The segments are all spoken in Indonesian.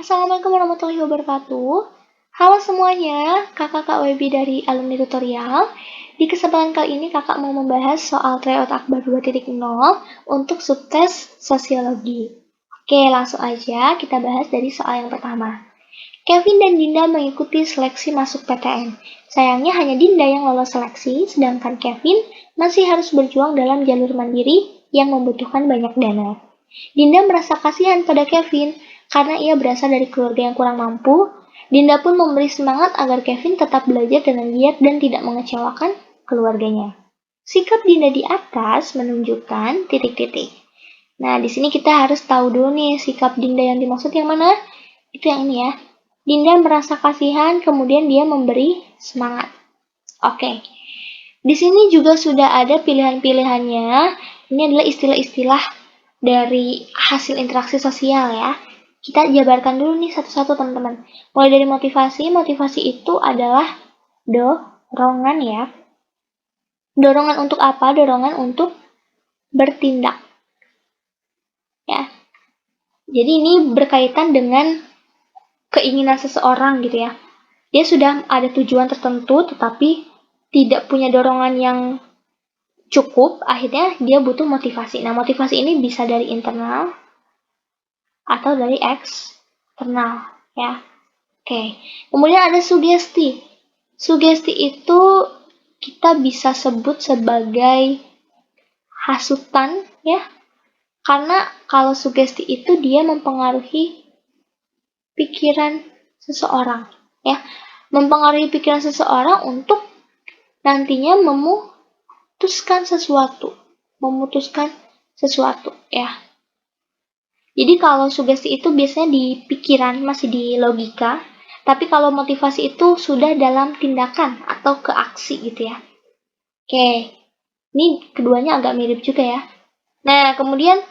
Assalamualaikum warahmatullahi wabarakatuh. Halo semuanya, kakak Webi dari alumni tutorial. Di kesempatan kali ini kakak mau membahas soal tryout Akbar 2.0 untuk subtes sosiologi. Oke, langsung aja kita bahas dari soal yang pertama. Kevin dan Dinda mengikuti seleksi masuk PTN. Sayangnya hanya Dinda yang lolos seleksi, sedangkan Kevin masih harus berjuang dalam jalur mandiri yang membutuhkan banyak dana. Dinda merasa kasihan pada Kevin karena ia berasal dari keluarga yang kurang mampu. Dinda pun memberi semangat agar Kevin tetap belajar dengan giat dan tidak mengecewakan keluarganya. Sikap Dinda di atas menunjukkan titik-titik. Nah, di sini kita harus tahu dulu nih sikap Dinda yang dimaksud yang mana? Itu yang ini ya. Dinda merasa kasihan, kemudian dia memberi semangat. Oke. Di sini juga sudah ada pilihan-pilihannya. Ini adalah istilah-istilah dari hasil interaksi sosial ya. Kita jabarkan dulu nih satu-satu teman-teman. Mulai dari motivasi. Motivasi itu adalah dorongan ya. Dorongan untuk apa? Dorongan untuk bertindak. Ya. Jadi ini berkaitan dengan keinginan seseorang gitu ya. Dia sudah ada tujuan tertentu tetapi tidak punya dorongan yang cukup, akhirnya dia butuh motivasi. Nah, motivasi ini bisa dari internal atau dari eksternal ya. Oke. Kemudian ada sugesti. Sugesti itu kita bisa sebut sebagai hasutan ya. Karena kalau sugesti itu dia mempengaruhi pikiran seseorang ya. Mempengaruhi pikiran seseorang untuk nantinya memutuskan sesuatu ya. Jadi kalau sugesti itu biasanya di pikiran, masih di logika, tapi kalau motivasi itu sudah dalam tindakan atau ke aksi gitu ya. Oke, ini keduanya agak mirip juga ya. Nah, kemudian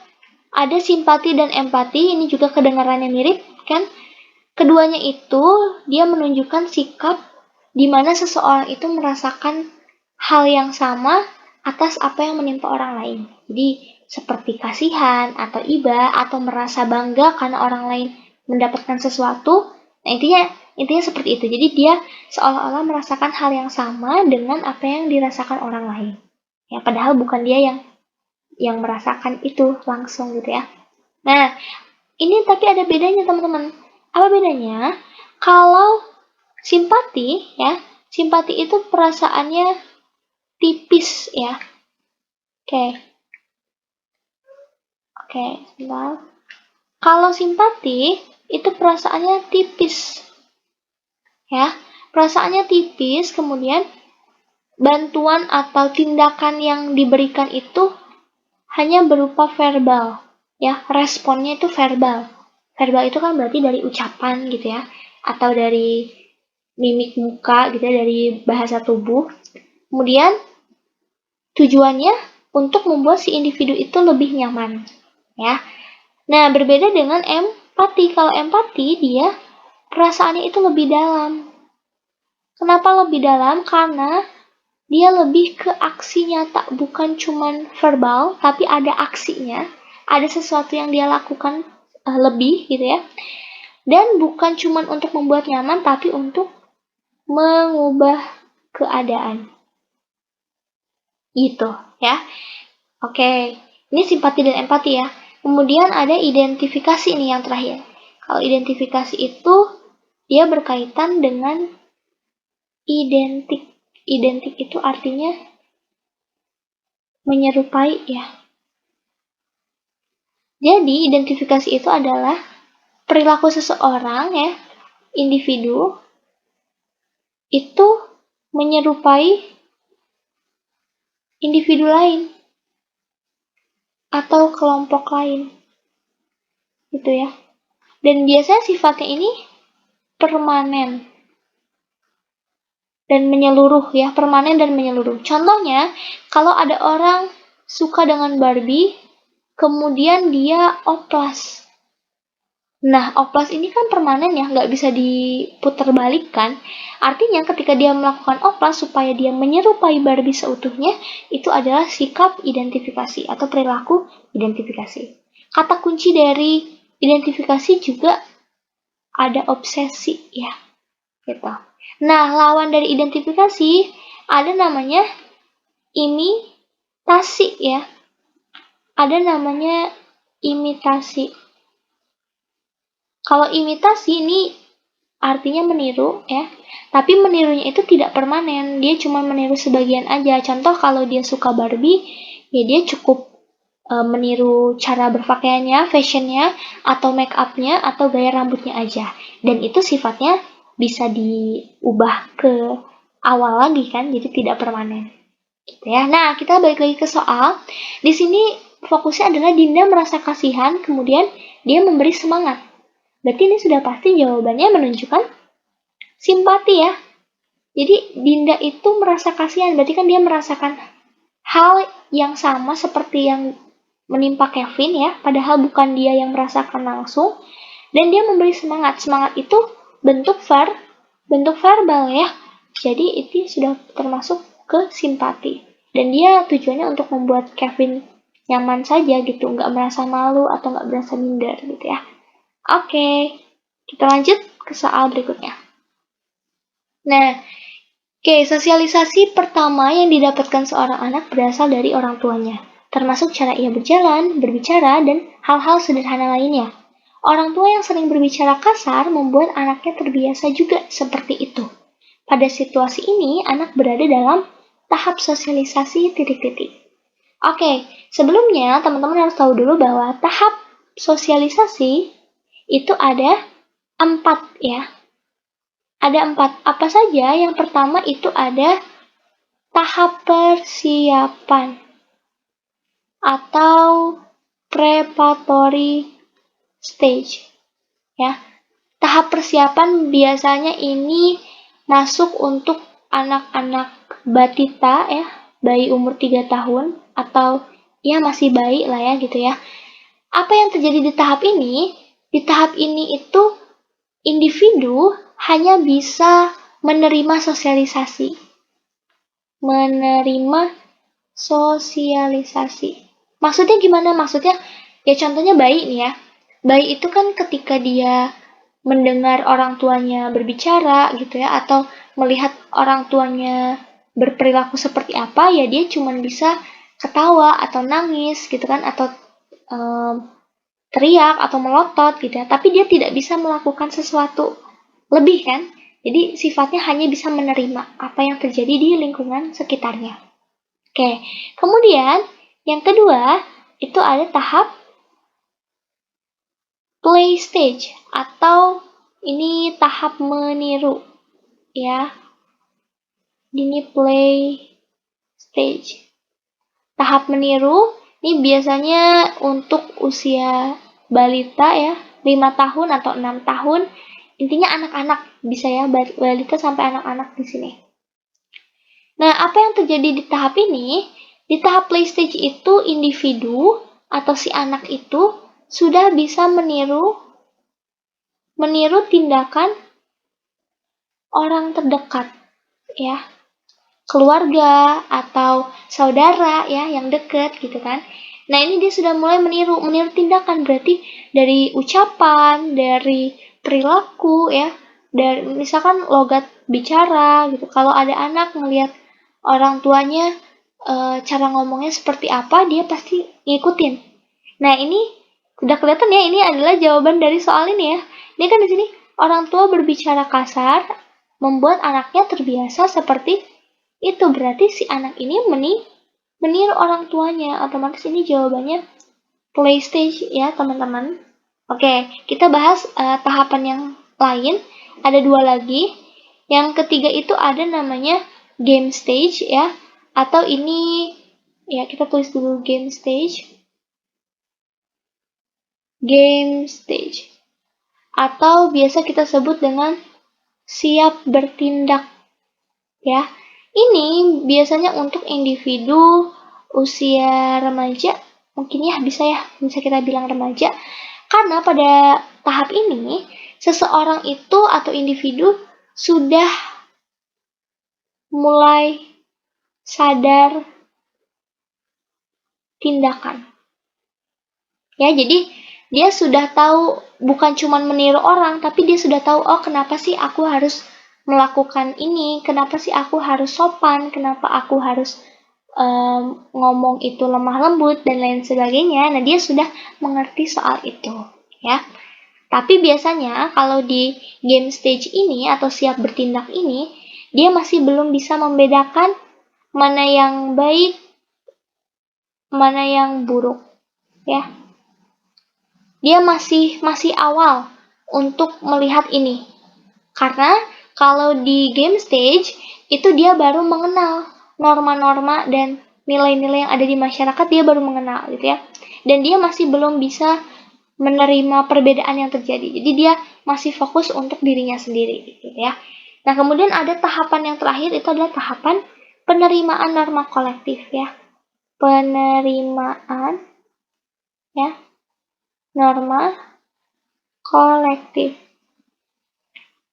ada simpati dan empati, ini juga kedengarannya mirip kan. Keduanya itu dia menunjukkan sikap di mana seseorang itu merasakan hal yang sama atas apa yang menimpa orang lain. Jadi seperti kasihan atau iba atau merasa bangga karena orang lain mendapatkan sesuatu. Nah, intinya seperti itu. Jadi dia seolah-olah merasakan hal yang sama dengan apa yang dirasakan orang lain. Ya, padahal bukan dia yang merasakan itu langsung gitu ya. Nah, ini tapi ada bedanya teman-teman. Apa bedanya? Kalau simpati ya, simpati itu perasaannya tipis ya. Oke, sebentar. Kalau simpati itu perasaannya tipis ya. Perasaannya tipis, kemudian bantuan atau tindakan yang diberikan itu hanya berupa verbal ya. Responnya itu verbal. Verbal itu kan berarti dari ucapan gitu ya, atau dari mimik muka gitu ya, dari bahasa tubuh. Kemudian tujuannya untuk membuat si individu itu lebih nyaman ya. Nah, berbeda dengan empati. Kalau empati dia perasaannya itu lebih dalam. Kenapa lebih dalam? Karena dia lebih ke aksi nyata, bukan cuman verbal, tapi ada aksinya, ada sesuatu yang dia lakukan lebih gitu ya. Dan bukan cuman untuk membuat nyaman, tapi untuk mengubah keadaan. Gitu ya. Oke, ini simpati dan empati ya. Kemudian ada identifikasi nih yang terakhir. Kalau identifikasi itu dia berkaitan dengan identik. Identik itu artinya menyerupai ya. Jadi identifikasi itu adalah perilaku seseorang ya, individu itu menyerupai individu lain atau kelompok lain. Gitu ya. Dan biasanya sifatnya ini permanen dan menyeluruh ya, permanen dan menyeluruh. Contohnya, kalau ada orang suka dengan Barbie, kemudian dia oplas. Nah, oplas ini kan permanen ya, nggak bisa diputar balikan. Artinya ketika dia melakukan oplas supaya dia menyerupai Barbie seutuhnya, itu adalah sikap identifikasi atau perilaku identifikasi. Kata kunci dari identifikasi juga ada obsesi ya, gitu. Nah, lawan dari identifikasi ada namanya imitasi ya. Ada namanya imitasi. Kalau imitasi ini artinya meniru ya, tapi menirunya itu tidak permanen, dia cuma meniru sebagian aja. Contoh kalau dia suka Barbie, ya dia cukup meniru cara berpakaiannya, fashionnya, atau make upnya, atau gaya rambutnya aja. Dan itu sifatnya bisa diubah ke awal lagi kan, jadi tidak permanen. Gitu ya. Nah, kita balik lagi ke soal. Di sini fokusnya adalah Dinda merasa kasihan, kemudian dia memberi semangat. Berarti ini sudah pasti jawabannya menunjukkan simpati ya. Jadi Dinda itu merasa kasihan, berarti kan dia merasakan hal yang sama seperti yang menimpa Kevin ya, padahal bukan dia yang merasakan langsung, dan dia memberi semangat. Semangat itu bentuk verbal ya. Jadi itu sudah termasuk ke simpati. Dan dia tujuannya untuk membuat Kevin nyaman saja gitu, nggak merasa malu atau nggak merasa minder gitu ya. Oke, kita lanjut ke soal berikutnya. Nah, sosialisasi pertama yang didapatkan seorang anak berasal dari orang tuanya, termasuk cara ia berjalan, berbicara, dan hal-hal sederhana lainnya. Orang tua yang sering berbicara kasar membuat anaknya terbiasa juga seperti itu. Pada situasi ini, anak berada dalam tahap sosialisasi titik-titik. Oke, sebelumnya teman-teman harus tahu dulu bahwa tahap sosialisasi itu ada 4 ya. Ada 4. Apa saja? Yang pertama itu ada tahap persiapan atau preparatory stage ya. Tahap persiapan biasanya ini masuk untuk anak-anak batita ya, bayi umur 3 tahun atau ya masih bayi lah ya gitu ya. Apa yang terjadi di tahap ini? Di tahap ini itu individu hanya bisa menerima sosialisasi. Maksudnya gimana? Maksudnya ya contohnya bayi nih ya. Bayi itu kan ketika dia mendengar orang tuanya berbicara gitu ya, atau melihat orang tuanya berperilaku seperti apa, ya dia cuma bisa ketawa atau nangis gitu kan, atau teriak atau melotot gitu ya, tapi dia tidak bisa melakukan sesuatu lebih kan. Jadi sifatnya hanya bisa menerima apa yang terjadi di lingkungan sekitarnya. Oke, kemudian yang kedua itu ada tahap play stage atau ini tahap meniru ya. Ini play stage. Tahap meniru ini biasanya untuk usia balita ya, 5 tahun atau 6 tahun. Intinya anak-anak bisa ya, balita sampai anak-anak di sini. Nah, apa yang terjadi di tahap ini? Di tahap play stage itu individu atau si anak itu sudah bisa meniru tindakan orang terdekat ya, keluarga atau saudara ya yang dekat gitu kan. Nah, ini dia sudah mulai meniru tindakan, berarti dari ucapan, dari perilaku ya, dari misalkan logat bicara gitu. Kalau ada anak melihat orang tuanya cara ngomongnya seperti apa, dia pasti ngikutin. Nah, ini udah kelihatan ya, ini adalah jawaban dari soal ini ya. Ini kan di sini orang tua berbicara kasar membuat anaknya terbiasa seperti itu. Berarti si anak ini meniru orang tuanya. Otomatis ini jawabannya play stage ya, teman-teman. Oke, kita bahas tahapan yang lain. Ada 2 lagi. Yang ketiga itu ada namanya game stage ya. Atau ini ya, kita tulis dulu game stage. Game stage. Atau biasa kita sebut dengan siap bertindak ya. Ini biasanya untuk individu usia remaja, mungkin ya bisa kita bilang remaja. Karena pada tahap ini seseorang itu atau individu sudah mulai sadar tindakan. Ya, jadi dia sudah tahu bukan cuma meniru orang, tapi dia sudah tahu, oh kenapa sih aku harus melakukan ini, kenapa sih aku harus sopan, kenapa aku harus ngomong itu lemah lembut dan lain sebagainya. Nah, dia sudah mengerti soal itu, ya. Tapi biasanya kalau di game stage ini atau siap bertindak ini, dia masih belum bisa membedakan mana yang baik, mana yang buruk, ya. Dia masih awal untuk melihat ini. Karena kalau di game stage itu dia baru mengenal norma-norma dan nilai-nilai yang ada di masyarakat, dia baru mengenal gitu ya. Dan dia masih belum bisa menerima perbedaan yang terjadi. Jadi dia masih fokus untuk dirinya sendiri gitu ya. Nah, kemudian ada tahapan yang terakhir, itu adalah tahapan penerimaan norma kolektif ya. Penerimaan ya norma kolektif.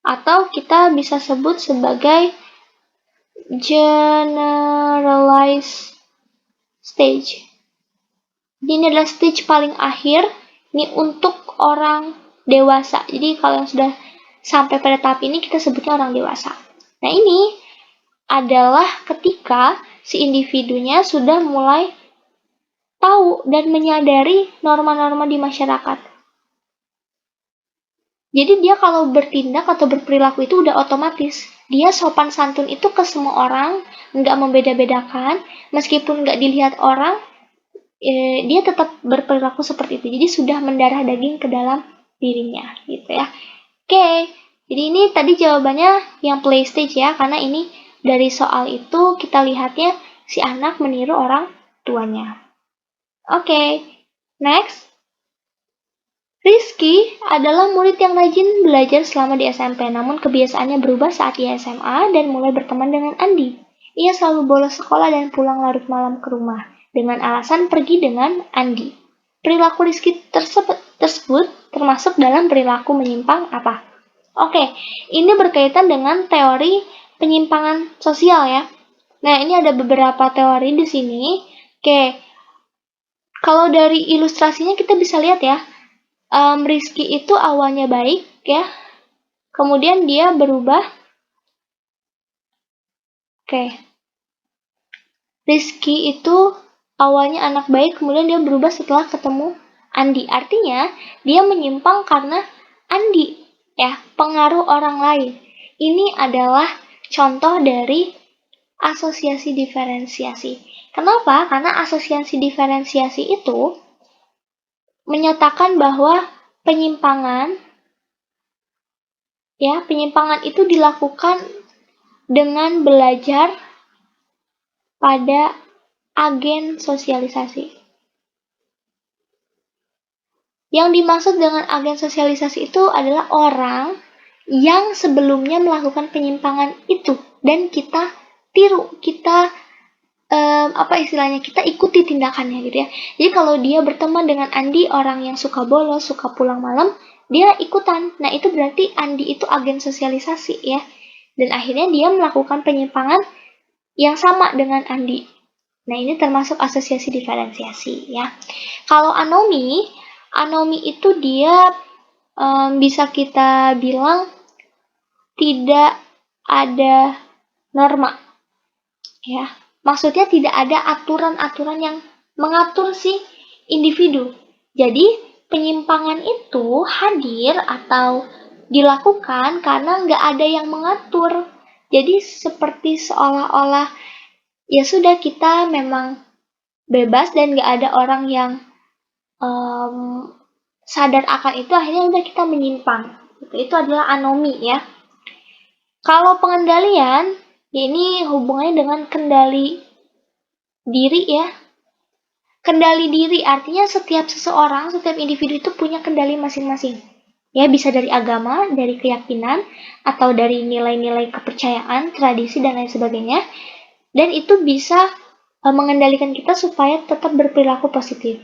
Atau kita bisa sebut sebagai generalized stage. Ini adalah stage paling akhir ini untuk orang dewasa. Jadi kalau yang sudah sampai pada tahap ini kita sebutnya orang dewasa. Nah, ini adalah ketika si individunya sudah mulai tahu dan menyadari norma-norma di masyarakat. Jadi dia kalau bertindak atau berperilaku itu udah otomatis. Dia sopan santun itu ke semua orang, nggak membeda-bedakan, meskipun nggak dilihat orang, dia tetap berperilaku seperti itu. Jadi sudah mendarah daging ke dalam dirinya, gitu ya. Oke, jadi ini tadi jawabannya yang play stage ya, karena ini dari soal itu kita lihatnya si anak meniru orang tuanya. Oke, next. Rizky adalah murid yang rajin belajar selama di SMP, namun kebiasaannya berubah saat ia SMA dan mulai berteman dengan Andi. Ia selalu bolos sekolah dan pulang larut malam ke rumah, dengan alasan pergi dengan Andi. Perilaku Rizky tersebut termasuk dalam perilaku menyimpang apa? Oke, ini berkaitan dengan teori penyimpangan sosial ya. Nah, ini ada beberapa teori di sini. Oke, kalau dari ilustrasinya kita bisa lihat ya. Rizky itu awalnya baik ya, kemudian dia berubah. Rizky itu awalnya anak baik, kemudian dia berubah setelah ketemu Andi. Artinya dia menyimpang karena Andi ya, pengaruh orang lain. Ini adalah contoh dari asosiasi diferensiasi. Kenapa? Karena asosiasi diferensiasi itu menyatakan bahwa penyimpangan itu dilakukan dengan belajar pada agen sosialisasi. Yang dimaksud dengan agen sosialisasi itu adalah orang yang sebelumnya melakukan penyimpangan itu dan kita tiru, kita kita ikuti tindakannya gitu ya. Jadi kalau dia berteman dengan Andi, orang yang suka bolos, suka pulang malam, dia ikutan. Nah, itu berarti Andi itu agen sosialisasi ya. Dan akhirnya dia melakukan penyimpangan yang sama dengan Andi. Nah, ini termasuk asosiasi diferensiasi ya. Kalau anomi itu dia bisa kita bilang tidak ada norma ya. Maksudnya tidak ada aturan-aturan yang mengatur si individu. Jadi penyimpangan itu hadir atau dilakukan karena nggak ada yang mengatur. Jadi seperti seolah-olah ya sudah, kita memang bebas dan nggak ada orang yang sadar akan itu, akhirnya udah kita menyimpang. Itu adalah anomi ya. Kalau pengendalian, ini hubungannya dengan kendali diri ya. Kendali diri artinya setiap seseorang, setiap individu itu punya kendali masing-masing. Ya, bisa dari agama, dari keyakinan, atau dari nilai-nilai kepercayaan, tradisi, dan lain sebagainya. Dan itu bisa mengendalikan kita supaya tetap berperilaku positif.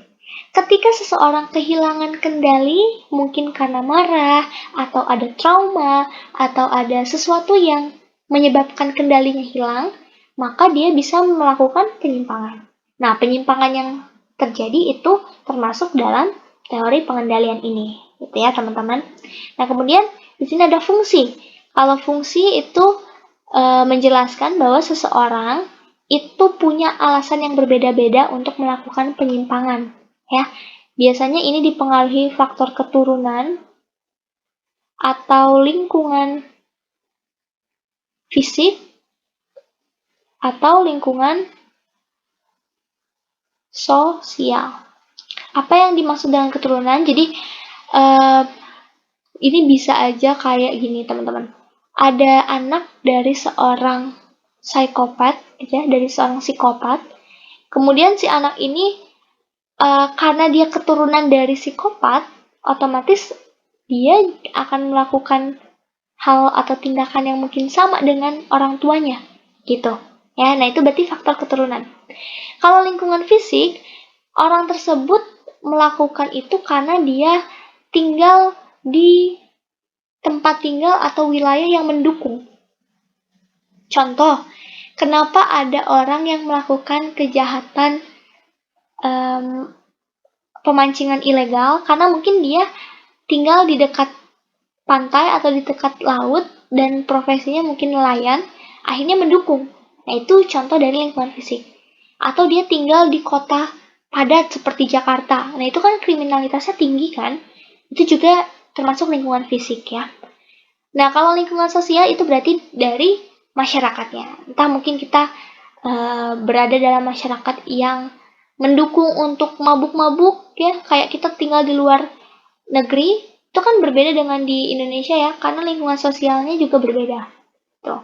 Ketika seseorang kehilangan kendali, mungkin karena marah, atau ada trauma, atau ada sesuatu yang menyebabkan kendalinya hilang, maka dia bisa melakukan penyimpangan. Nah, penyimpangan yang terjadi itu termasuk dalam teori pengendalian ini. gitu ya teman-teman. Nah kemudian di sini ada fungsi. Kalau fungsi itu menjelaskan bahwa seseorang itu punya alasan yang berbeda-beda untuk melakukan penyimpangan, ya. Biasanya ini dipengaruhi faktor keturunan atau lingkungan fisik atau lingkungan sosial. Apa yang dimaksud dengan keturunan? Jadi ini bisa aja kayak gini teman-teman. Ada anak dari seorang psikopat, ya, dari seorang psikopat. Kemudian si anak ini karena dia keturunan dari psikopat, otomatis dia akan melakukan hal atau tindakan yang mungkin sama dengan orang tuanya, gitu. Ya, nah itu berarti faktor keturunan. Kalau lingkungan fisik, orang tersebut melakukan itu karena dia tinggal di tempat tinggal atau wilayah yang mendukung. Contoh, kenapa ada orang yang melakukan kejahatan pemancingan ilegal? Karena mungkin dia tinggal di dekat pantai atau di dekat laut dan profesinya mungkin nelayan, akhirnya mendukung. Nah, itu contoh dari lingkungan fisik. Atau dia tinggal di kota padat seperti Jakarta. Nah, itu kan kriminalitasnya tinggi kan? Itu juga termasuk lingkungan fisik ya. Nah, kalau lingkungan sosial itu berarti dari masyarakatnya. Entah mungkin kita berada dalam masyarakat yang mendukung untuk mabuk-mabuk ya, kayak kita tinggal di luar negeri, itu kan berbeda dengan di Indonesia ya, karena lingkungan sosialnya juga berbeda. Tuh.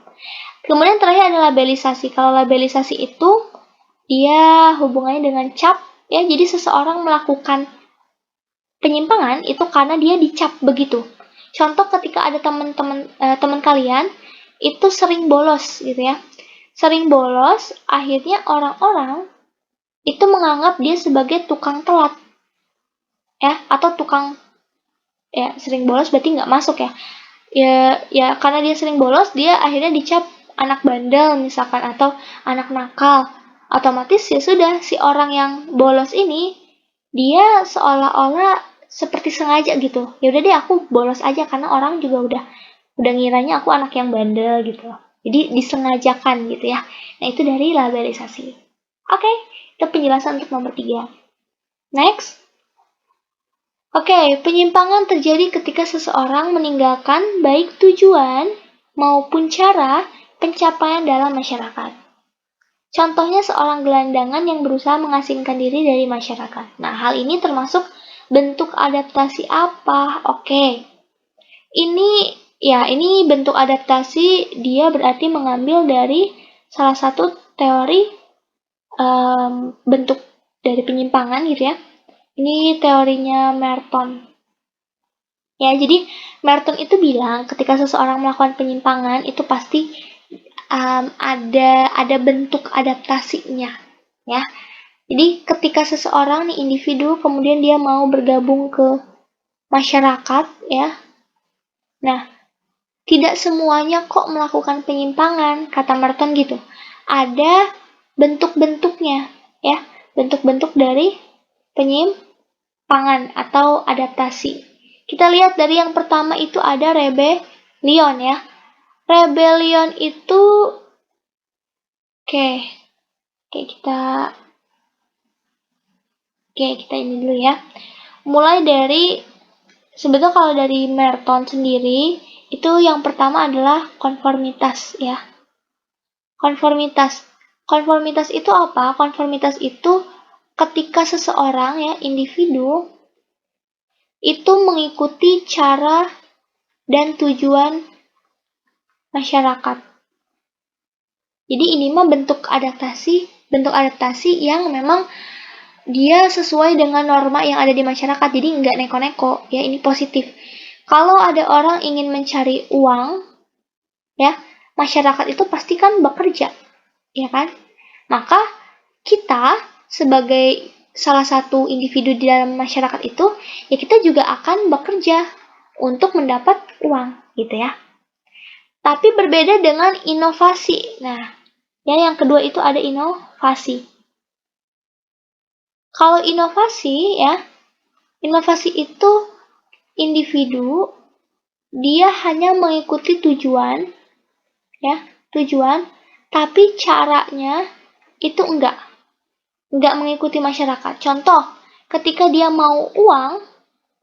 Kemudian terakhir ada labelisasi. Kalau labelisasi itu dia hubungannya dengan cap ya, jadi seseorang melakukan penyimpangan itu karena dia dicap begitu. Contoh ketika ada teman kalian itu sering bolos gitu ya. Sering bolos, akhirnya orang-orang itu menganggap dia sebagai tukang telat. Ya, atau tukang ya sering bolos berarti nggak masuk ya. Ya karena dia sering bolos, dia akhirnya dicap anak bandel misalkan atau anak nakal. Otomatis ya sudah si orang yang bolos ini dia seolah-olah seperti sengaja gitu. Ya udah deh aku bolos aja karena orang juga udah ngiranya aku anak yang bandel gitu. Jadi disengajakan gitu ya. Nah, itu dari labelisasi. Oke, itu penjelasan untuk nomor 3. Next. Oke, penyimpangan terjadi ketika seseorang meninggalkan baik tujuan maupun cara pencapaian dalam masyarakat. Contohnya seorang gelandangan yang berusaha mengasingkan diri dari masyarakat. Nah, hal ini termasuk bentuk adaptasi apa? Oke. Ini bentuk adaptasi, dia berarti mengambil dari salah satu teori bentuk dari penyimpangan gitu ya. Ini teorinya Merton. Ya, jadi Merton itu bilang ketika seseorang melakukan penyimpangan itu pasti ada bentuk adaptasinya, ya. Jadi ketika seseorang nih individu kemudian dia mau bergabung ke masyarakat, ya. Nah, tidak semuanya kok melakukan penyimpangan, kata Merton gitu. Ada bentuk-bentuknya, ya, bentuk-bentuk dari penyimpangan atau adaptasi. Kita lihat dari yang pertama itu ada rebellion ya. Rebellion itu kita ini dulu ya. Mulai dari sebetulnya kalau dari Merton sendiri itu yang pertama adalah konformitas ya. Konformitas. Konformitas itu apa? Konformitas itu ketika seseorang ya, individu itu mengikuti cara dan tujuan masyarakat. Jadi ini mah bentuk adaptasi yang memang dia sesuai dengan norma yang ada di masyarakat. Jadi nggak neko-neko, ya ini positif. Kalau ada orang ingin mencari uang, ya masyarakat itu pasti kan bekerja, ya kan? Maka kita sebagai salah satu individu di dalam masyarakat itu, ya kita juga akan bekerja untuk mendapat uang, gitu ya. Tapi berbeda dengan inovasi. Nah, ya yang kedua itu ada inovasi. Kalau inovasi ya, inovasi itu individu dia hanya mengikuti tujuan, ya, tujuan, tapi caranya itu enggak mengikuti masyarakat. Contoh, ketika dia mau uang,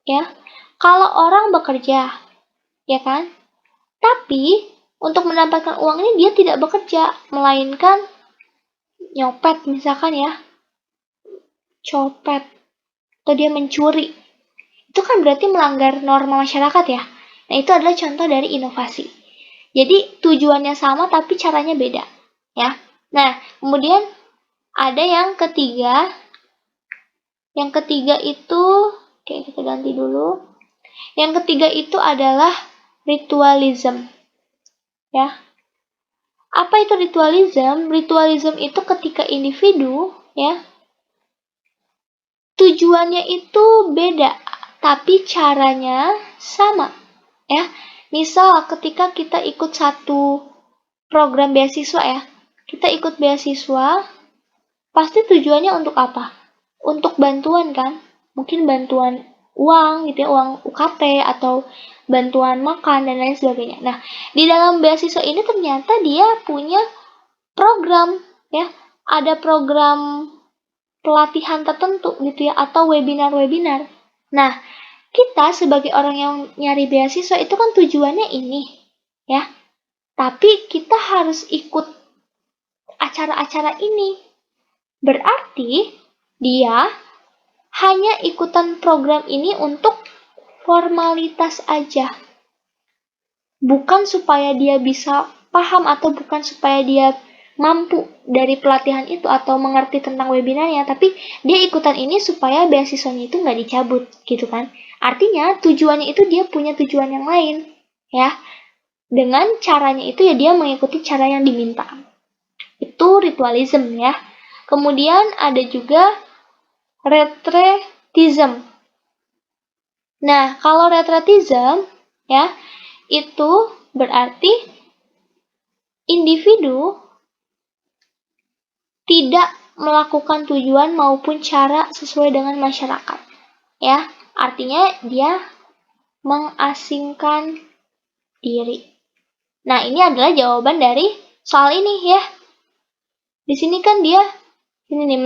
ya, kalau orang bekerja, ya kan, tapi untuk mendapatkan uang ini dia tidak bekerja, melainkan nyopet misalkan ya, copet, atau dia mencuri. Itu kan berarti melanggar norma masyarakat ya. Nah, itu adalah contoh dari inovasi. Jadi tujuannya sama tapi caranya beda, ya. Nah, kemudian ada yang ketiga. Yang ketiga itu, oke, kita ganti dulu. Yang ketiga itu adalah ritualism. Ya. Apa itu ritualism? Ritualism itu ketika individu, ya, tujuannya itu beda, tapi caranya sama, ya. Misal ketika kita ikut satu program beasiswa ya, kita ikut beasiswa, pasti tujuannya untuk apa? Untuk bantuan kan? Mungkin bantuan uang gitu ya, uang UKT atau bantuan makan dan lain sebagainya. Nah, di dalam beasiswa ini ternyata dia punya program ya, ada program pelatihan tertentu gitu ya, atau webinar-webinar. Nah, kita sebagai orang yang nyari beasiswa itu kan tujuannya ini ya, tapi kita harus ikut acara-acara ini. Berarti dia hanya ikutan program ini untuk formalitas aja. Bukan supaya dia bisa paham atau bukan supaya dia mampu dari pelatihan itu atau mengerti tentang webinarnya, tapi dia ikutan ini supaya beasiswanya itu nggak dicabut gitu kan. Artinya tujuannya itu dia punya tujuan yang lain ya. Dengan caranya itu ya dia mengikuti cara yang diminta. Itu ritualism ya. Kemudian ada juga retretism. Nah, kalau retretism ya, itu berarti individu tidak melakukan tujuan maupun cara sesuai dengan masyarakat. Ya, artinya dia mengasingkan diri. Nah, ini adalah jawaban dari soal ini ya. Di sini kan dia ini nih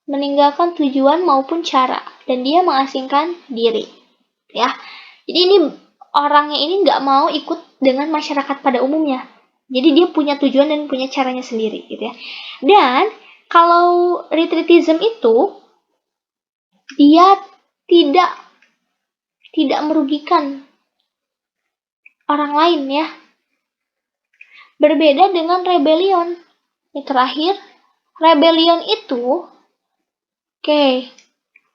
meninggalkan tujuan maupun cara dan dia mengasingkan diri. Ya. Jadi ini orangnya ini nggak mau ikut dengan masyarakat pada umumnya. Jadi dia punya tujuan dan punya caranya sendiri gitu ya. Dan kalau retreatism itu dia tidak merugikan orang lain ya. Berbeda dengan rebellion. Yang terakhir, rebellion itu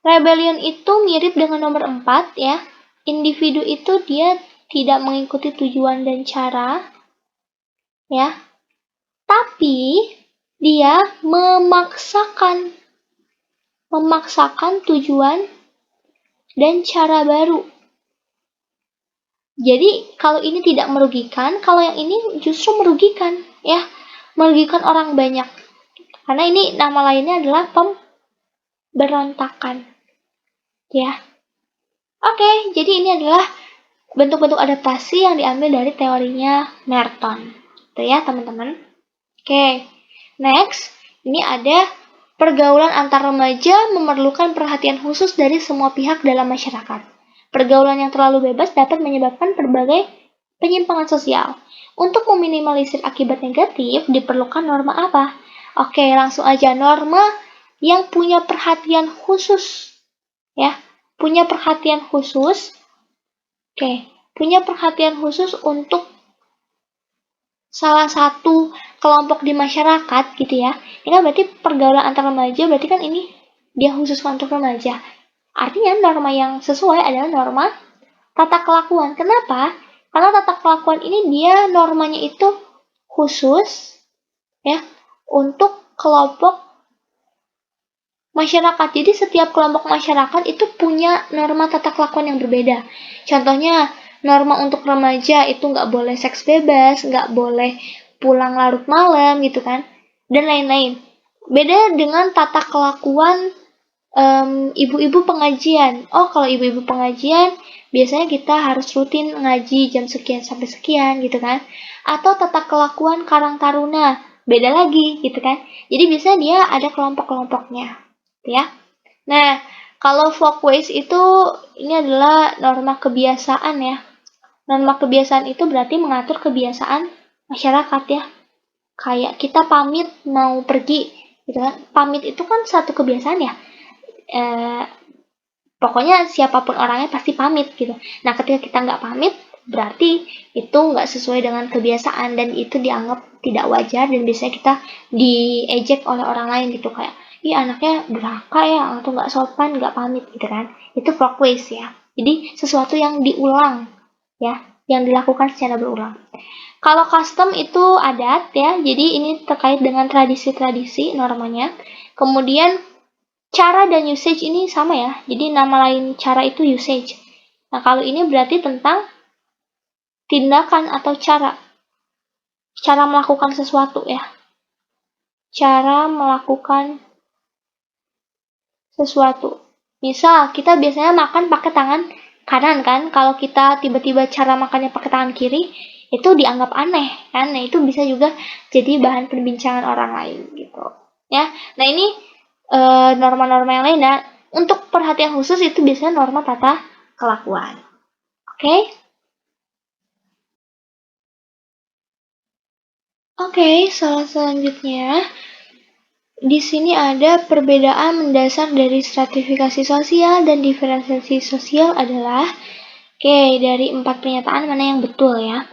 rebellion itu mirip dengan nomor 4 ya. Individu itu dia tidak mengikuti tujuan dan cara ya. Tapi dia memaksakan tujuan dan cara baru. Jadi kalau ini tidak merugikan, kalau yang ini justru merugikan ya, merugikan orang banyak. Karena ini nama lainnya adalah pemberontakan. Ya. Oke, jadi ini adalah bentuk-bentuk adaptasi yang diambil dari teorinya Merton. Itu ya, teman-teman. Oke. Next, ini ada pergaulan antar remaja memerlukan perhatian khusus dari semua pihak dalam masyarakat. Pergaulan yang terlalu bebas dapat menyebabkan berbagai penyimpangan sosial. Untuk meminimalisir akibat negatif, diperlukan norma apa? Oke, langsung aja norma yang punya perhatian khusus. Ya, punya perhatian khusus. Punya perhatian khusus untuk salah satu kelompok di masyarakat gitu ya. Ini kan berarti pergaulan antar remaja, berarti kan ini dia khusus untuk remaja. Artinya norma yang sesuai adalah norma tata kelakuan. Kenapa? Karena tata kelakuan ini dia normanya itu khusus ya untuk kelompok masyarakat. Jadi setiap kelompok masyarakat itu punya norma tata kelakuan yang berbeda. Contohnya norma untuk remaja itu nggak boleh seks bebas, nggak boleh pulang larut malam gitu kan, dan lain-lain. Beda dengan tata kelakuan ibu-ibu pengajian. Oh, kalau ibu-ibu pengajian, biasanya kita harus rutin ngaji jam sekian sampai sekian gitu kan. Atau tata kelakuan Karang Taruna, beda lagi gitu kan. Jadi biasanya dia ada kelompok-kelompoknya, ya. Nah, kalau folkways itu ini adalah norma kebiasaan ya. Norma kebiasaan itu berarti mengatur kebiasaan masyarakat ya. Kayak kita pamit mau pergi gitu kan. Pamit itu kan satu kebiasaan ya. Pokoknya siapapun orangnya pasti pamit gitu. Nah, ketika kita nggak pamit, berarti itu nggak sesuai dengan kebiasaan dan itu dianggap tidak wajar dan biasanya kita diejek oleh orang lain gitu kayak, ih anaknya durhaka ya atau nggak sopan, nggak pamit gitu kan. Itu folkways ya. Jadi sesuatu yang diulang ya, yang dilakukan secara berulang. Kalau custom itu adat ya, jadi ini terkait dengan tradisi-tradisi normanya. Kemudian cara dan usage ini sama ya, jadi nama lain cara itu usage. Nah, kalau ini berarti tentang tindakan atau cara melakukan sesuatu ya. Cara melakukan sesuatu. Misal, kita biasanya makan pakai tangan kanan kan, kalau kita tiba-tiba cara makannya pakai tangan kiri, itu dianggap aneh kan. Nah, itu bisa juga jadi bahan perbincangan orang lain gitu. Ya. Nah, ini norma-norma yang lain. Nah, untuk perhatian khusus itu biasanya norma tata kelakuan. Oke? Oke, soal selanjutnya. Di sini ada perbedaan mendasar dari stratifikasi sosial dan diferensiasi sosial adalah, dari 4 pernyataan mana yang betul ya?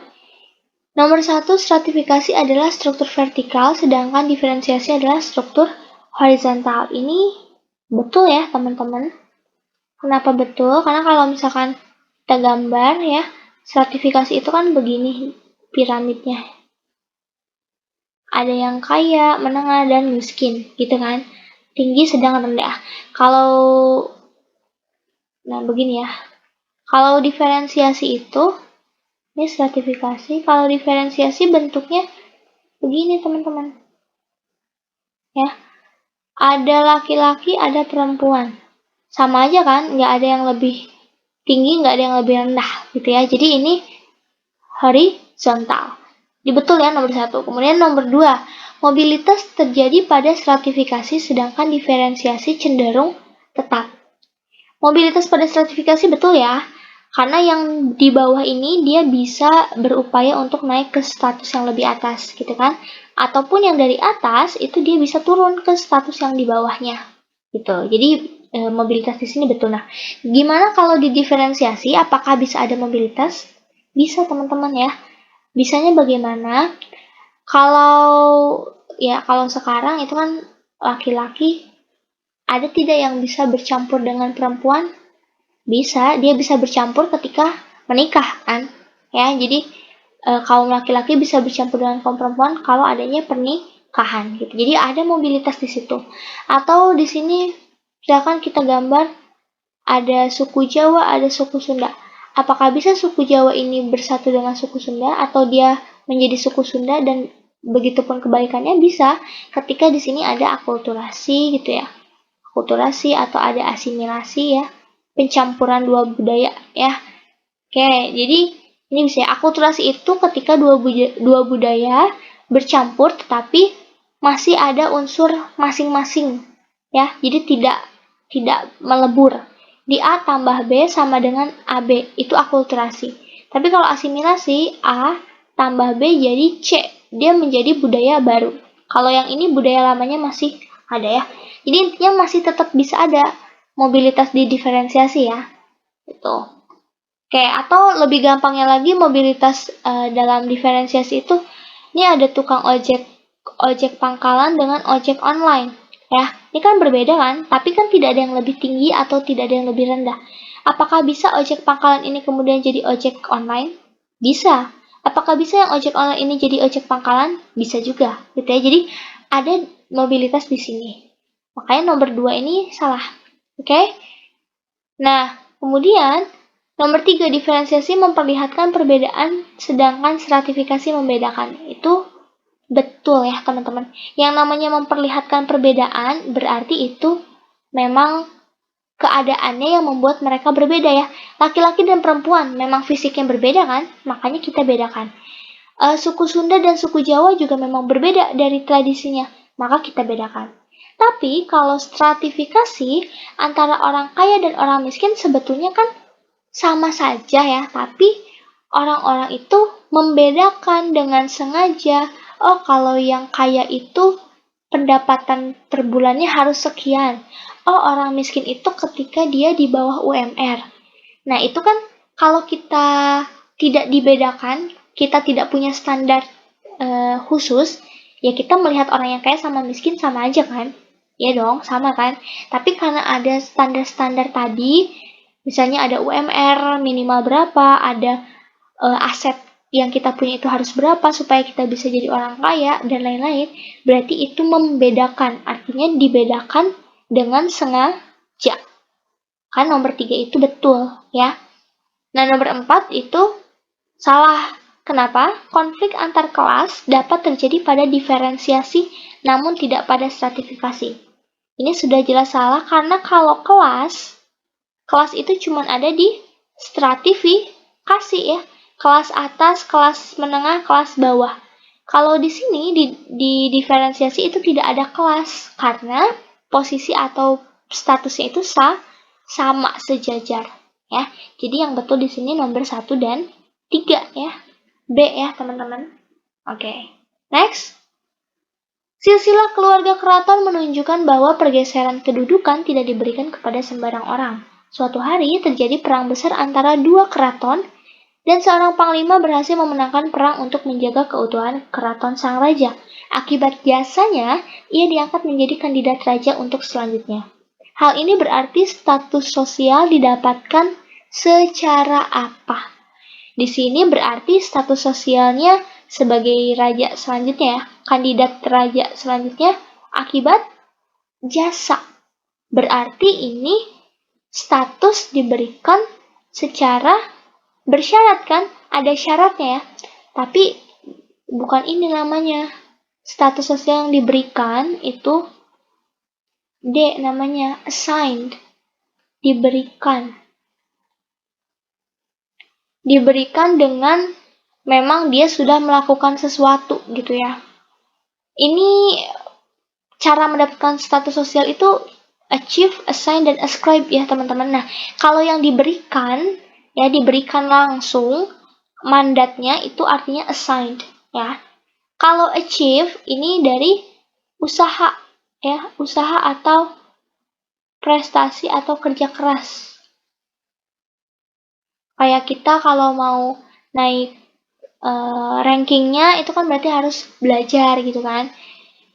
Nomor 1, stratifikasi adalah struktur vertikal, sedangkan diferensiasi adalah struktur horizontal. Ini betul ya teman-teman. Kenapa betul? Karena kalau misalkan kita gambar ya, stratifikasi itu kan begini piramidnya. Ada yang kaya, menengah, dan miskin, gitu kan. Tinggi, sedang, rendah. Nah begini ya. Kalau diferensiasi itu, ini stratifikasi. Kalau diferensiasi bentuknya begini teman-teman. Ya, ada laki-laki, ada perempuan. Sama aja kan, nggak ada yang lebih tinggi, nggak ada yang lebih rendah, gitu ya. Jadi ini horizontal. Jadi betul ya nomor 1. Kemudian nomor 2, mobilitas terjadi pada stratifikasi sedangkan diferensiasi cenderung tetap. Mobilitas pada stratifikasi betul ya, karena yang di bawah ini dia bisa berupaya untuk naik ke status yang lebih atas gitu kan. Ataupun yang dari atas itu dia bisa turun ke status yang di bawahnya. Gitu. Jadi mobilitas di sini betul. Nah, gimana kalau di diferensiasi apakah bisa ada mobilitas? Bisa teman-teman ya. Bisanya bagaimana? Kalau sekarang itu kan laki-laki ada tidak yang bisa bercampur dengan perempuan? Bisa, dia bisa bercampur ketika menikah kan? Ya, jadi kaum laki-laki bisa bercampur dengan kaum perempuan kalau adanya pernikahan gitu. Jadi ada mobilitas di situ. Atau di sini misalkan kita gambar ada suku Jawa, ada suku Sunda. Apakah bisa suku Jawa ini bersatu dengan suku Sunda atau dia menjadi suku Sunda dan begitupun kebalikannya? Bisa ketika di sini ada akulturasi gitu ya. Akulturasi atau ada asimilasi ya. Pencampuran dua budaya ya. Oke, jadi ini bisa ya. Akulturasi itu ketika dua budaya bercampur tetapi masih ada unsur masing-masing ya. Jadi tidak melebur. Di A tambah B sama dengan AB, itu akulturasi. Tapi kalau asimilasi, A tambah B jadi C, dia menjadi budaya baru. Kalau yang ini budaya lamanya masih ada ya. Jadi intinya masih tetap bisa ada mobilitas di diferensiasi ya. Itu. Oke, atau lebih gampangnya lagi mobilitas dalam diferensiasi itu, ini ada tukang ojek pangkalan dengan ojek online. Ya, ini kan berbeda kan, tapi kan tidak ada yang lebih tinggi atau tidak ada yang lebih rendah. Apakah bisa ojek pangkalan ini kemudian jadi ojek online? Bisa. Apakah bisa yang ojek online ini jadi ojek pangkalan? Bisa juga, gitu ya. Jadi ada mobilitas di sini. Makanya nomor 2 ini salah. Oke? Nah, kemudian nomor 3, diferensiasi memperlihatkan perbedaan sedangkan stratifikasi membedakan. Itu betul ya teman-teman. Yang namanya memperlihatkan perbedaan berarti itu memang keadaannya yang membuat mereka berbeda ya. Laki-laki dan perempuan memang fisiknya berbeda kan, makanya kita bedakan. Suku Sunda dan suku Jawa juga memang berbeda dari tradisinya, maka kita bedakan. Tapi kalau stratifikasi antara orang kaya dan orang miskin sebetulnya kan sama saja ya, tapi orang-orang itu membedakan dengan sengaja. Oh, kalau yang kaya itu pendapatan per bulannya harus sekian. Oh, orang miskin itu ketika dia di bawah UMR. Nah, itu kan kalau kita tidak dibedakan, kita tidak punya standar khusus, ya kita melihat orang yang kaya sama miskin sama aja kan? Ya dong, sama kan? Tapi karena ada standar-standar tadi, misalnya ada UMR minimal berapa, ada aset yang kita punya itu harus berapa supaya kita bisa jadi orang kaya dan lain-lain, berarti itu membedakan, artinya dibedakan dengan sengaja. Kan nomor 3 itu betul ya. Nah, nomor 4 itu salah. Kenapa? Konflik antar kelas dapat terjadi pada diferensiasi namun tidak pada stratifikasi. Ini sudah jelas salah karena kalau kelas itu cuma ada di stratifikasi ya. Kelas atas, kelas menengah, kelas bawah. Kalau di sini di diferensiasi itu tidak ada kelas karena posisi atau statusnya itu sama sejajar ya. Jadi yang betul di sini nomor 1 dan 3 ya. B ya, teman-teman. Oke. Next. Silsilah keluarga keraton menunjukkan bahwa pergeseran kedudukan tidak diberikan kepada sembarang orang. Suatu hari terjadi perang besar antara dua keraton dan seorang panglima berhasil memenangkan perang untuk menjaga keutuhan keraton sang raja. Akibat jasanya, ia diangkat menjadi kandidat raja untuk selanjutnya. Hal ini berarti status sosial didapatkan secara apa? Di sini berarti status sosialnya sebagai raja selanjutnya ya, kandidat raja selanjutnya akibat jasa. Berarti ini status diberikan secara bersyarat kan? Ada syaratnya ya. Tapi bukan ini namanya. Status sosial yang diberikan itu D namanya, assigned. Diberikan dengan memang dia sudah melakukan sesuatu gitu ya. Ini cara mendapatkan status sosial itu achieve, assign, dan ascribe ya teman-teman. Nah, kalau yang diberikan langsung mandatnya itu artinya assigned ya. Kalau achieve ini dari usaha ya, usaha atau prestasi atau kerja keras. Kayak kita kalau mau naik rankingnya itu kan berarti harus belajar gitu kan.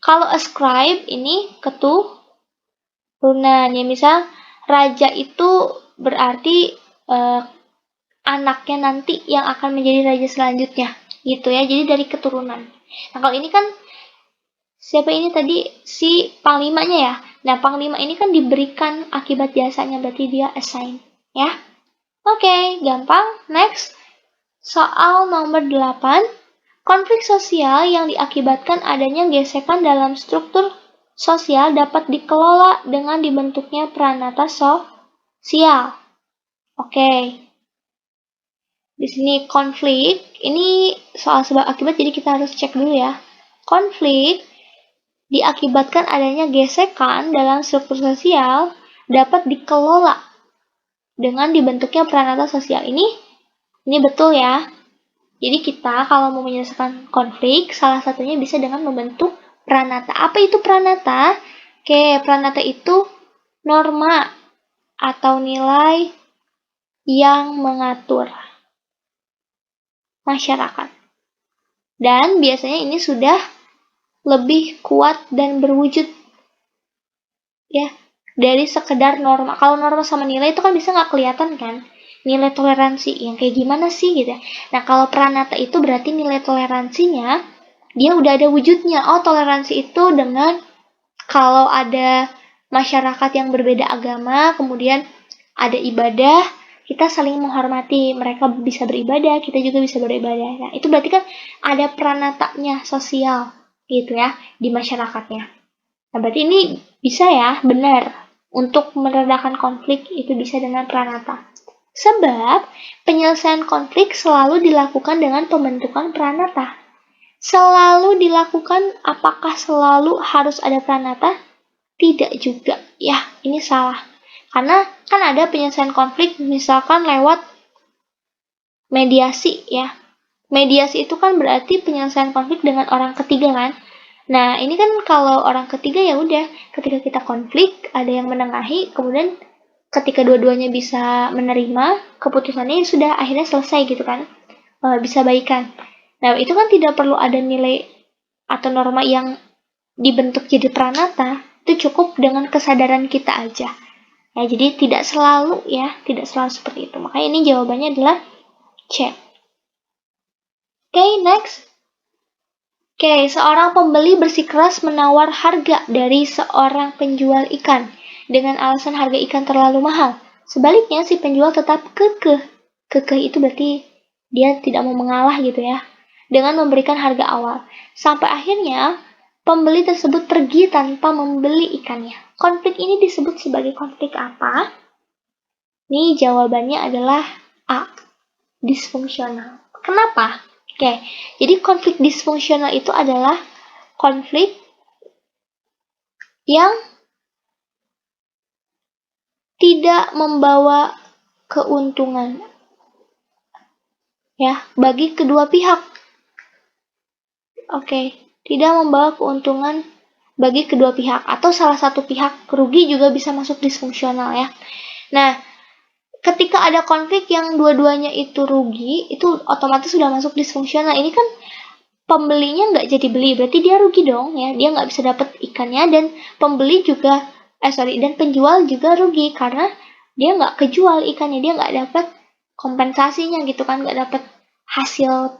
Kalau ascribe ini keturunan ya, misal raja itu berarti anaknya nanti yang akan menjadi raja selanjutnya gitu ya, jadi dari keturunan. Nah, kalau ini kan siapa ini tadi, si panglimanya ya. Nah, panglima ini kan diberikan akibat jasanya, berarti dia assign ya. Oke, gampang. Next. Soal nomor 8. Konflik sosial yang diakibatkan adanya gesekan dalam struktur sosial dapat dikelola dengan dibentuknya pranata sosial. Oke. Di sini konflik, ini soal sebab akibat, jadi kita harus cek dulu ya. Konflik diakibatkan adanya gesekan dalam struktur sosial dapat dikelola dengan dibentuknya pranata sosial. Ini betul ya. Jadi kita kalau mau menyelesaikan konflik, salah satunya bisa dengan membentuk pranata. Apa itu pranata? Oke, pranata itu norma atau nilai yang mengatur masyarakat. Dan biasanya ini sudah lebih kuat dan berwujud ya dari sekedar norma. Kalau norma sama nilai itu kan bisa nggak kelihatan kan, nilai toleransi yang kayak gimana sih gitu. Nah, kalau pranata itu berarti nilai toleransinya dia udah ada wujudnya. Oh, toleransi itu dengan kalau ada masyarakat yang berbeda agama, kemudian ada ibadah, kita saling menghormati, mereka bisa beribadah, kita juga bisa beribadah. Nah, itu berarti kan ada pranatanya sosial gitu ya di masyarakatnya. Nah, berarti ini bisa ya, benar. untuk meredakan konflik itu bisa dengan pranata. Sebab penyelesaian konflik selalu dilakukan dengan pembentukan pranata. Selalu dilakukan, apakah selalu harus ada pranata? Tidak juga. Ya, ini salah. Karena kan ada penyelesaian konflik misalkan lewat mediasi ya. Mediasi itu kan berarti penyelesaian konflik dengan orang ketiga kan. Nah, ini kan kalau orang ketiga ya udah, ketika kita konflik, ada yang menengahi, kemudian ketika dua-duanya bisa menerima keputusannya sudah akhirnya selesai gitu kan. Bisa baikan. Nah, itu kan tidak perlu ada nilai atau norma yang dibentuk jadi pranata, itu cukup dengan kesadaran kita aja. Ya, jadi tidak selalu seperti itu. Makanya ini jawabannya adalah C. Oke, next. Oke, seorang pembeli bersikeras menawar harga dari seorang penjual ikan dengan alasan harga ikan terlalu mahal. Sebaliknya, si penjual tetap kekeh. Kekeh itu berarti dia tidak mau mengalah gitu ya, dengan memberikan harga awal. Sampai akhirnya, pembeli tersebut pergi tanpa membeli ikannya. Konflik ini disebut sebagai konflik apa? Nih jawabannya adalah A. Disfungsional. Kenapa? Oke, jadi konflik disfungsional itu adalah konflik yang tidak membawa keuntungan ya bagi kedua pihak. Oke, tidak membawa keuntungan bagi kedua pihak atau salah satu pihak rugi juga bisa masuk disfungsional ya. Nah, ketika ada konflik yang dua-duanya itu rugi, itu otomatis sudah masuk disfungsional. Ini kan pembelinya nggak jadi beli, berarti dia rugi dong ya, dia nggak bisa dapat ikannya, dan pembeli juga dan penjual juga rugi karena dia nggak kejual ikannya, dia nggak dapat kompensasinya gitu kan, nggak dapat hasil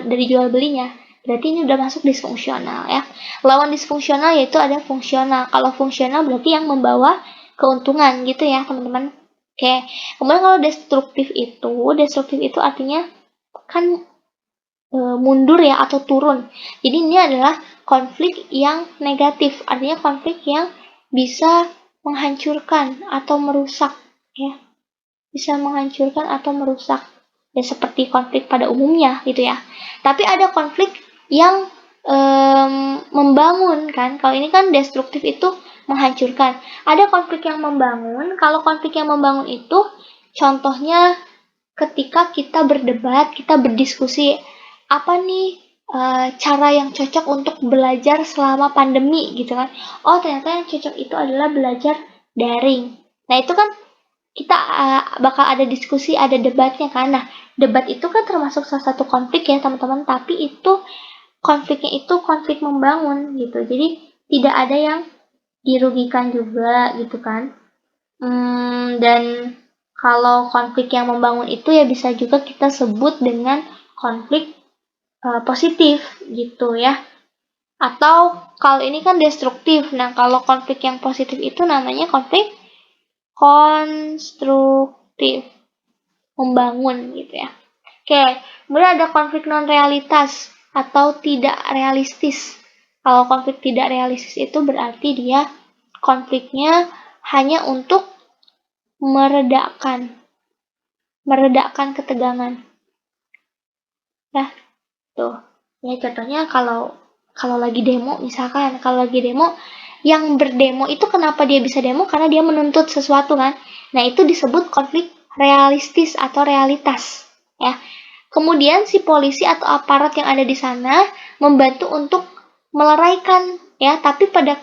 dari jual belinya. Berarti ini udah masuk disfungsional ya. Lawan disfungsional yaitu ada fungsional. Kalau fungsional berarti yang membawa keuntungan gitu ya teman-teman. Oke, kemudian kalau destruktif itu artinya kan mundur ya atau turun. Jadi ini adalah konflik yang negatif, artinya konflik yang bisa menghancurkan atau merusak ya. Bisa menghancurkan atau merusak. Ya seperti konflik pada umumnya gitu ya. Tapi ada konflik yang membangun kan. Kalau ini kan destruktif itu menghancurkan. Ada konflik yang membangun. Kalau konflik yang membangun itu contohnya ketika kita berdebat, kita berdiskusi, apa nih cara yang cocok untuk belajar selama pandemi gitu kan. Oh, ternyata yang cocok itu adalah belajar daring. Nah, itu kan kita bakal ada diskusi, ada debatnya kan. Nah, debat itu kan termasuk salah satu konflik ya, teman-teman, tapi itu konfliknya itu konflik membangun gitu. Jadi tidak ada yang dirugikan juga gitu kan. Dan kalau konflik yang membangun itu ya bisa juga kita sebut dengan konflik positif gitu ya. Atau kalau ini kan destruktif. Nah, kalau konflik yang positif itu namanya konflik konstruktif, membangun gitu ya. Oke, kemudian ada konflik non realitas atau tidak realistis. Kalau konflik tidak realistis itu berarti dia konfliknya hanya untuk meredakan ketegangan. Ya, tuh. Ya contohnya kalau lagi demo misalkan, kalau lagi demo yang berdemo itu kenapa dia bisa demo? Karena dia menuntut sesuatu kan. Nah, itu disebut konflik realistis atau realitas, ya. Kemudian si polisi atau aparat yang ada di sana membantu untuk meleraikan ya, tapi pada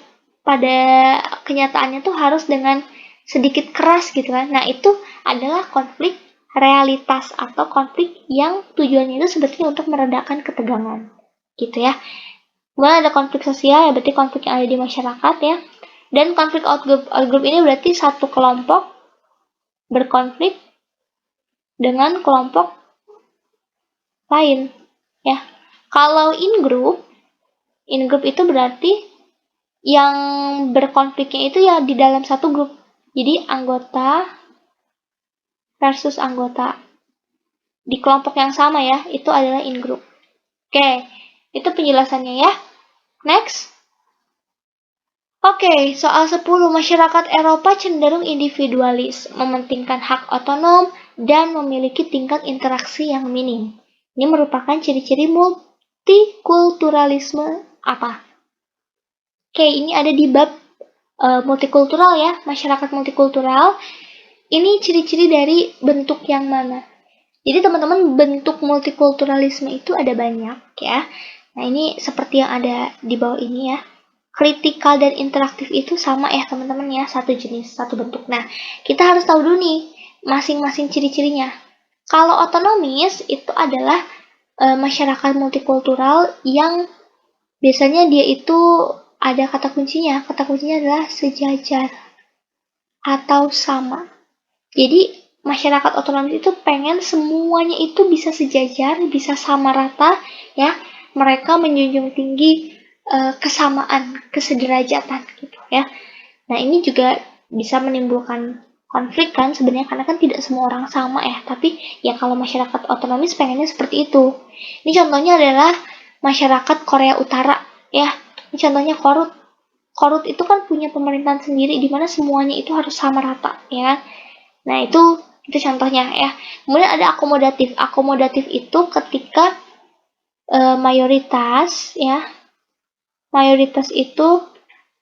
kenyataannya tuh harus dengan sedikit keras gitu kan. Nah, itu adalah konflik realitas atau konflik yang tujuannya itu sebetulnya untuk meredakan ketegangan gitu ya. Kemudian ada konflik sosial ya, berarti konflik yang ada di masyarakat ya. Dan konflik outgroup ini berarti satu kelompok berkonflik dengan kelompok lain ya. Kalau in-group itu berarti yang berkonfliknya itu ya di dalam satu grup. Jadi anggota versus anggota di kelompok yang sama ya, itu adalah in-group. Oke, itu penjelasannya ya. Next. Oke, soal 10, masyarakat Eropa cenderung individualis, mementingkan hak otonom, dan memiliki tingkat interaksi yang minim. Ini merupakan ciri-ciri multikulturalisme apa? Oke, ini ada di bab multikultural ya, masyarakat multikultural. Ini ciri-ciri dari bentuk yang mana? Jadi teman-teman, bentuk multikulturalisme itu ada banyak ya. Nah, ini seperti yang ada di bawah ini ya. Kritikal dan interaktif itu sama ya teman-teman ya, satu jenis, satu bentuk. Nah, kita harus tahu dulu nih masing-masing ciri-cirinya. Kalau otonomis itu adalah masyarakat multikultural yang biasanya dia itu ada kata kuncinya. Kata kuncinya adalah sejajar atau sama. Jadi masyarakat otonomis itu pengen semuanya itu bisa sejajar, bisa sama rata ya. Mereka menjunjung tinggi kesamaan, kesederajatan gitu ya. Nah, ini juga bisa menimbulkan konflik kan sebenarnya karena kan tidak semua orang sama ya. Tapi ya kalau masyarakat otonomis pengennya seperti itu. Ini contohnya adalah masyarakat Korea Utara ya. Ini contohnya Korut. Korut itu kan punya pemerintahan sendiri di mana semuanya itu harus sama rata ya. Nah, itu contohnya ya. Kemudian ada akomodatif. Akomodatif itu ketika mayoritas ya. Mayoritas itu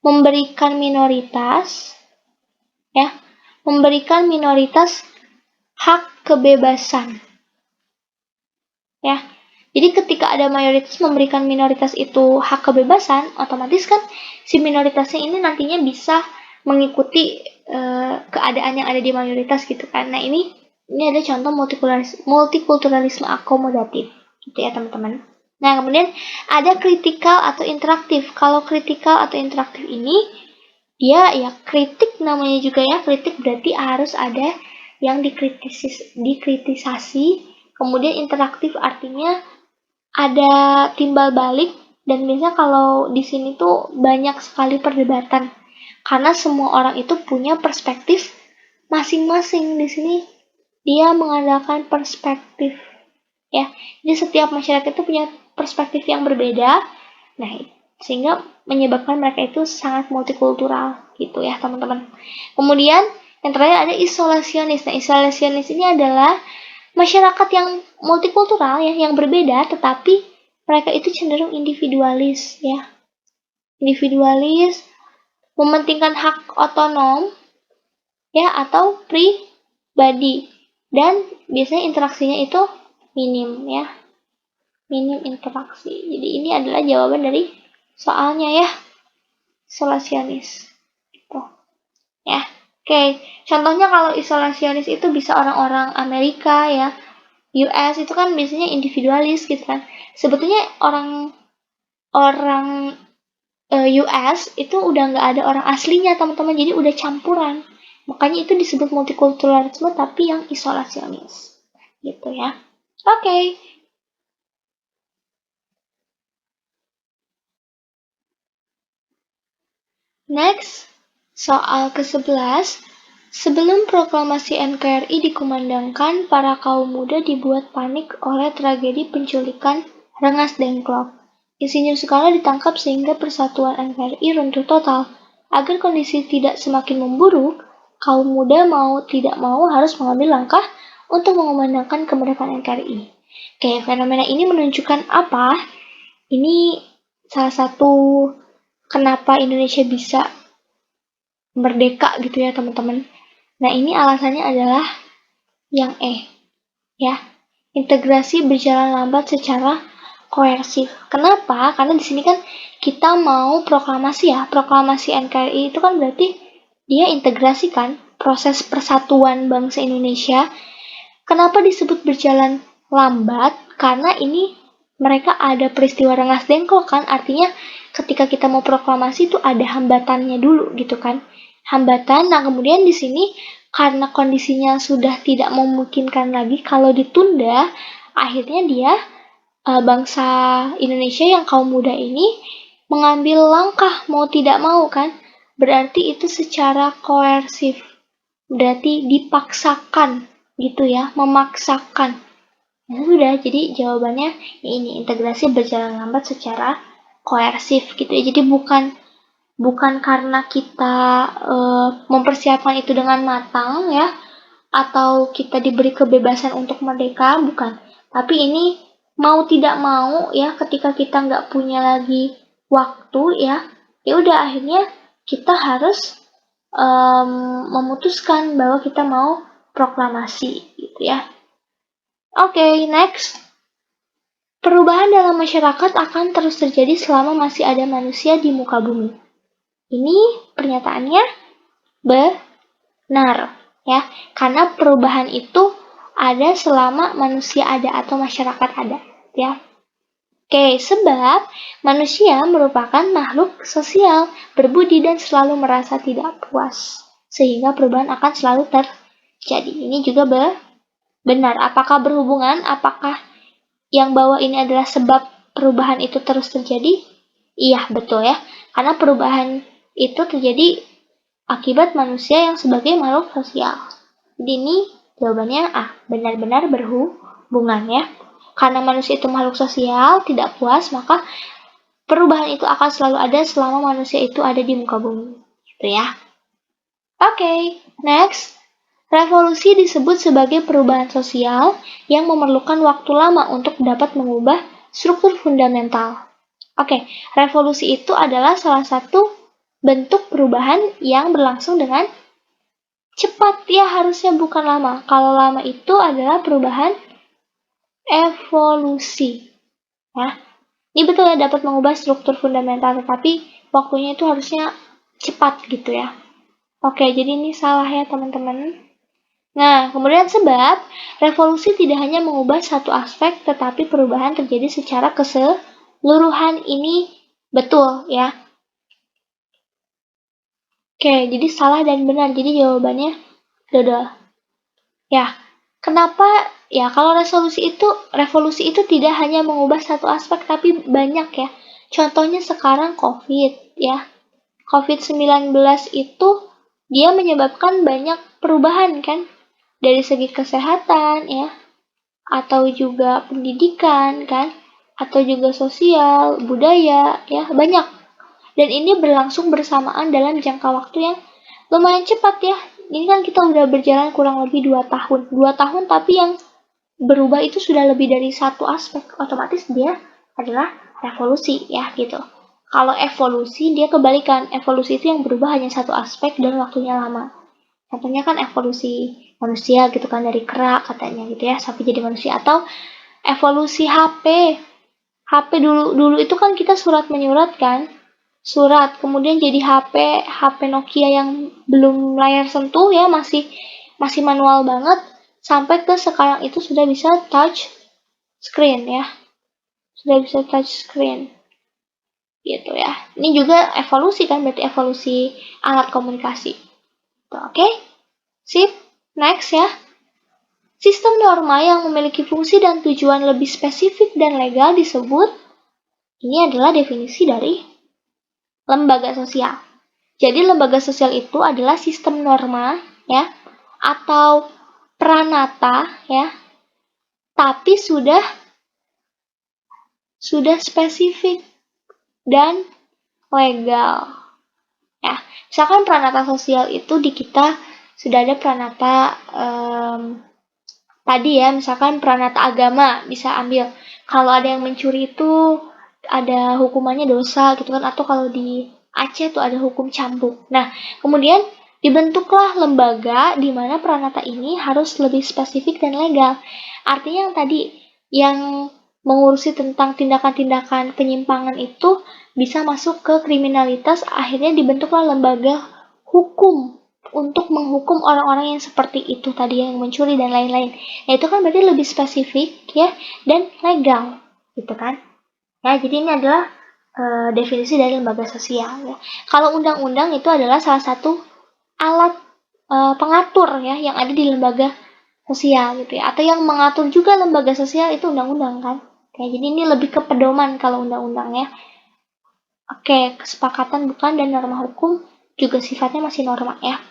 memberikan minoritas ya, memberikan minoritas hak kebebasan ya. Jadi ketika ada mayoritas memberikan minoritas itu hak kebebasan, otomatis kan si minoritasnya ini nantinya bisa mengikuti keadaan yang ada di mayoritas gitu kan. Nah, ini ada contoh multikulturalisme akomodatif gitu ya teman-teman. Nah, kemudian ada kritikal atau interaktif. Kalau kritikal atau interaktif ini dia ya kritik, namanya juga ya kritik, berarti harus ada yang dikritisasi. Kemudian interaktif artinya ada timbal balik, dan biasanya kalau di sini tuh banyak sekali perdebatan karena semua orang itu punya perspektif masing-masing. Di sini dia mengandalkan perspektif ya. Jadi setiap masyarakat itu punya perspektif yang berbeda. Nah, sehingga menyebabkan mereka itu sangat multikultural gitu ya, teman-teman. Kemudian yang terakhir ada isolasionis. Nah, isolasionis ini adalah masyarakat yang multikultural ya, yang berbeda tetapi mereka itu cenderung individualis ya. Individualis, mementingkan hak otonom ya atau pribadi, dan biasanya interaksinya itu minim ya. Minim interaksi. Jadi ini adalah jawaban dari soalnya ya. Isolasionis. Gitu. Ya. Oke, contohnya kalau isolasionis itu bisa orang-orang Amerika ya, US itu kan biasanya individualis gitu kan. Sebetulnya orang US itu udah nggak ada orang aslinya teman-teman, jadi udah campuran. Makanya itu disebut multikulturalisme tapi yang isolasionis. Gitu ya. Oke. Next, soal ke-11. Sebelum proklamasi NKRI dikumandangkan, para kaum muda dibuat panik oleh tragedi penculikan Rengas Dengklok. Insinyur Soekarno ditangkap sehingga persatuan NKRI runtuh total. Agar kondisi tidak semakin memburuk, kaum muda mau tidak mau harus mengambil langkah untuk mengumandangkan kemerdekaan NKRI. Oke, fenomena ini menunjukkan apa? Ini salah satu kenapa Indonesia bisa merdeka gitu ya teman-teman. Nah, ini alasannya adalah yang ya. Integrasi berjalan lambat secara koersif. Kenapa? Karena di sini kan kita mau proklamasi ya. Proklamasi NKRI itu kan berarti dia integrasi kan proses persatuan bangsa Indonesia. Kenapa disebut berjalan lambat? Karena ini mereka ada peristiwa Rengas Dengklok kan, artinya ketika kita mau proklamasi itu ada hambatannya dulu gitu kan. Hambatan. Nah, kemudian di sini karena kondisinya sudah tidak memungkinkan lagi kalau ditunda, akhirnya dia bangsa Indonesia yang kaum muda ini mengambil langkah mau tidak mau kan. Berarti itu secara koersif. Berarti dipaksakan gitu ya, memaksakan. Nah, sudah, jadi jawabannya ini integrasi berjalan lambat secara koersif gitu ya. Jadi bukan bukan karena kita mempersiapkan itu dengan matang ya, atau kita diberi kebebasan untuk merdeka, bukan. Tapi ini mau tidak mau ya, ketika kita nggak punya lagi waktu ya, ya udah akhirnya kita harus memutuskan bahwa kita mau proklamasi gitu ya. Oke, next. Perubahan dalam masyarakat akan terus terjadi selama masih ada manusia di muka bumi. Ini pernyataannya benar ya, karena perubahan itu ada selama manusia ada atau masyarakat ada ya. Oke, sebab manusia merupakan makhluk sosial, berbudi dan selalu merasa tidak puas, sehingga perubahan akan selalu terjadi. Ini juga benar. Apakah berhubungan? Apakah yang bawah ini adalah sebab perubahan itu terus terjadi? Iya, betul ya. Karena perubahan itu terjadi akibat manusia yang sebagai makhluk sosial. Jadi ini jawabannya benar-benar berhubungan ya. Karena manusia itu makhluk sosial, tidak puas, maka perubahan itu akan selalu ada selama manusia itu ada di muka bumi. Gitu ya. Oke, next. Revolusi disebut sebagai perubahan sosial yang memerlukan waktu lama untuk dapat mengubah struktur fundamental. Oke, revolusi itu adalah salah satu bentuk perubahan yang berlangsung dengan cepat ya, harusnya bukan lama. Kalau lama itu adalah perubahan evolusi. Ya. Ini betul ya, dapat mengubah struktur fundamental, tetapi waktunya itu harusnya cepat gitu ya. Oke, jadi ini salah ya teman-teman. Nah, kemudian sebab revolusi tidak hanya mengubah satu aspek, tetapi perubahan terjadi secara keseluruhan. Ini betul ya. Oke, jadi salah dan benar. Jadi jawabannya dada. Ya, kenapa? Ya, kalau revolusi itu tidak hanya mengubah satu aspek, tapi banyak ya. Contohnya sekarang COVID ya. COVID-19 itu dia menyebabkan banyak perubahan kan, dari segi kesehatan ya, atau juga pendidikan kan, atau juga sosial, budaya ya, banyak. Dan ini berlangsung bersamaan dalam jangka waktu yang lumayan cepat ya. Ini kan kita udah berjalan kurang lebih 2 tahun. 2 tahun tapi yang berubah itu sudah lebih dari satu aspek. Otomatis dia adalah revolusi ya gitu. Kalau evolusi dia kebalikan. Evolusi itu yang berubah hanya satu aspek dan waktunya lama. Contohnya kan evolusi manusia gitu kan, dari kera katanya gitu ya, sampai jadi manusia. Atau evolusi HP. HP dulu itu kan kita surat menyurat kan, surat, kemudian jadi HP Nokia yang belum layar sentuh ya, masih manual banget, sampai ke sekarang itu sudah bisa touch screen ya, sudah bisa touch screen gitu ya. Ini juga evolusi kan, berarti evolusi alat komunikasi. Oke, sip, next ya. Sistem norma yang memiliki fungsi dan tujuan lebih spesifik dan legal disebut, ini adalah definisi dari lembaga sosial. Jadi lembaga sosial itu adalah sistem norma ya, atau pranata ya, tapi sudah spesifik dan legal. Ya, misalkan pranata sosial itu di kita sudah ada pranata tadi ya, misalkan pranata agama bisa ambil. Kalau ada yang mencuri itu ada hukumannya dosa gitu kan, atau kalau di Aceh tuh ada hukum cambuk. Nah, kemudian dibentuklah lembaga di mana pranata ini harus lebih spesifik dan legal. Artinya yang tadi yang mengurusi tentang tindakan-tindakan penyimpangan itu bisa masuk ke kriminalitas, akhirnya dibentuklah lembaga hukum untuk menghukum orang-orang yang seperti itu tadi, yang mencuri dan lain-lain. Nah, itu kan berarti lebih spesifik ya dan legal gitu kan. Nah, jadi ini adalah definisi dari lembaga sosial ya. Kalau undang-undang itu adalah salah satu alat pengatur ya yang ada di lembaga sosial gitu ya. Atau yang mengatur juga lembaga sosial itu undang-undang kan. Oke, jadi ini lebih ke pedoman kalau undang-undang ya. Oke, kesepakatan bukan dan norma hukum juga sifatnya masih norma ya.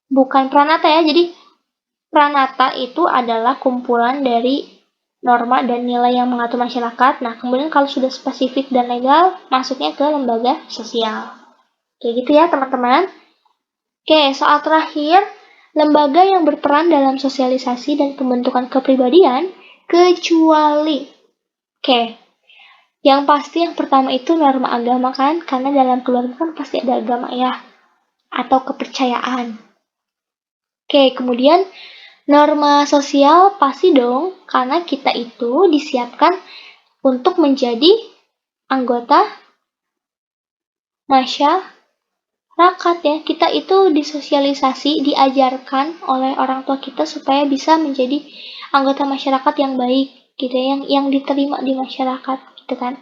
Bukan pranata ya. Jadi pranata itu adalah kumpulan dari norma dan nilai yang mengatur masyarakat. Nah, kemudian kalau sudah spesifik dan legal, masuknya ke lembaga sosial. Kayak gitu ya teman-teman. Oke, soal terakhir, lembaga yang berperan dalam sosialisasi dan pembentukan kepribadian, kecuali. Oke, yang pasti yang pertama itu norma agama kan, karena dalam keluarga kan pasti ada agama ya, atau kepercayaan. Oke, kemudian norma sosial pasti dong, karena kita itu disiapkan untuk menjadi anggota masyarakat ya. Kita itu disosialisasi, diajarkan oleh orang tua kita supaya bisa menjadi anggota masyarakat yang baik gitu ya, yang diterima di masyarakat gitu kan.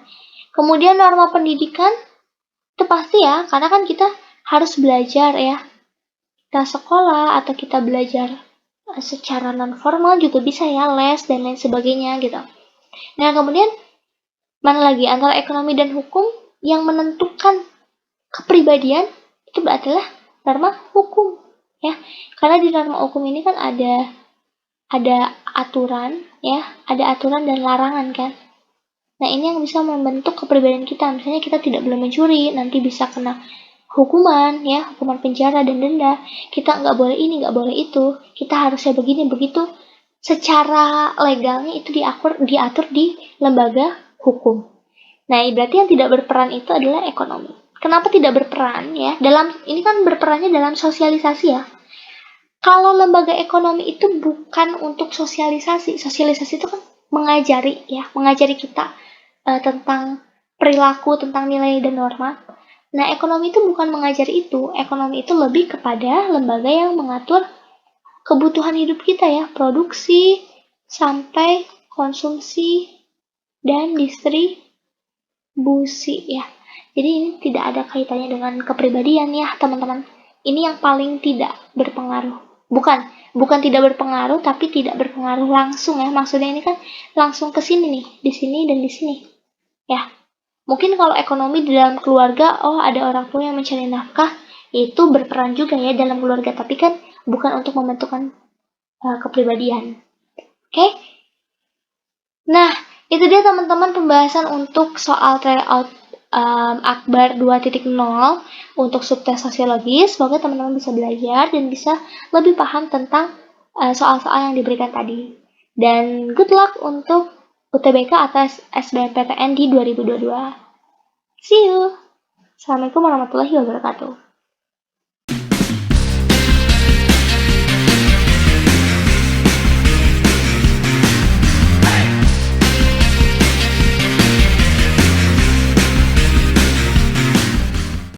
Kemudian norma pendidikan itu pasti ya, karena kan kita harus belajar ya. Kita sekolah atau kita belajar secara non formal juga bisa ya, les dan lain sebagainya gitu. Nah, kemudian mana lagi antara ekonomi dan hukum yang menentukan kepribadian itu adalah norma hukum ya. Karena di norma hukum ini kan ada aturan ya, ada aturan dan larangan kan. Nah, ini yang bisa membentuk kepribadian kita. Misalnya kita tidak boleh mencuri, nanti bisa kena hukuman ya, hukuman penjara dan denda. Kita nggak boleh ini, nggak boleh itu. Kita harusnya begini begitu. Secara legalnya itu diatur di lembaga hukum. Nah, berarti yang tidak berperan itu adalah ekonomi. Kenapa tidak berperan ya? Ini kan berperannya dalam sosialisasi ya. Kalau lembaga ekonomi itu bukan untuk sosialisasi. Sosialisasi itu kan mengajari ya, mengajari kita tentang perilaku, tentang nilai dan norma. Nah, ekonomi itu bukan mengajari itu. Ekonomi itu lebih kepada lembaga yang mengatur kebutuhan hidup kita ya, produksi sampai konsumsi dan distribusi ya. Jadi ini tidak ada kaitannya dengan kepribadian ya, teman-teman. Ini yang paling tidak berpengaruh. Bukan tidak berpengaruh, tapi tidak berpengaruh langsung ya. Maksudnya ini kan langsung ke sini nih, di sini dan di sini. Ya, mungkin kalau ekonomi di dalam keluarga, oh ada orang tua yang mencari nafkah, itu berperan juga ya dalam keluarga, tapi kan bukan untuk membentukkan kepribadian. Oke? Nah, itu dia teman-teman pembahasan untuk soal tryout Akbar 2.0 untuk subtes sosiologis. Semoga teman-teman bisa belajar dan bisa lebih paham tentang soal-soal yang diberikan tadi. Dan good luck untuk UTBK atau SBMPTN di 2022. See you. Assalamualaikum warahmatullahi wabarakatuh.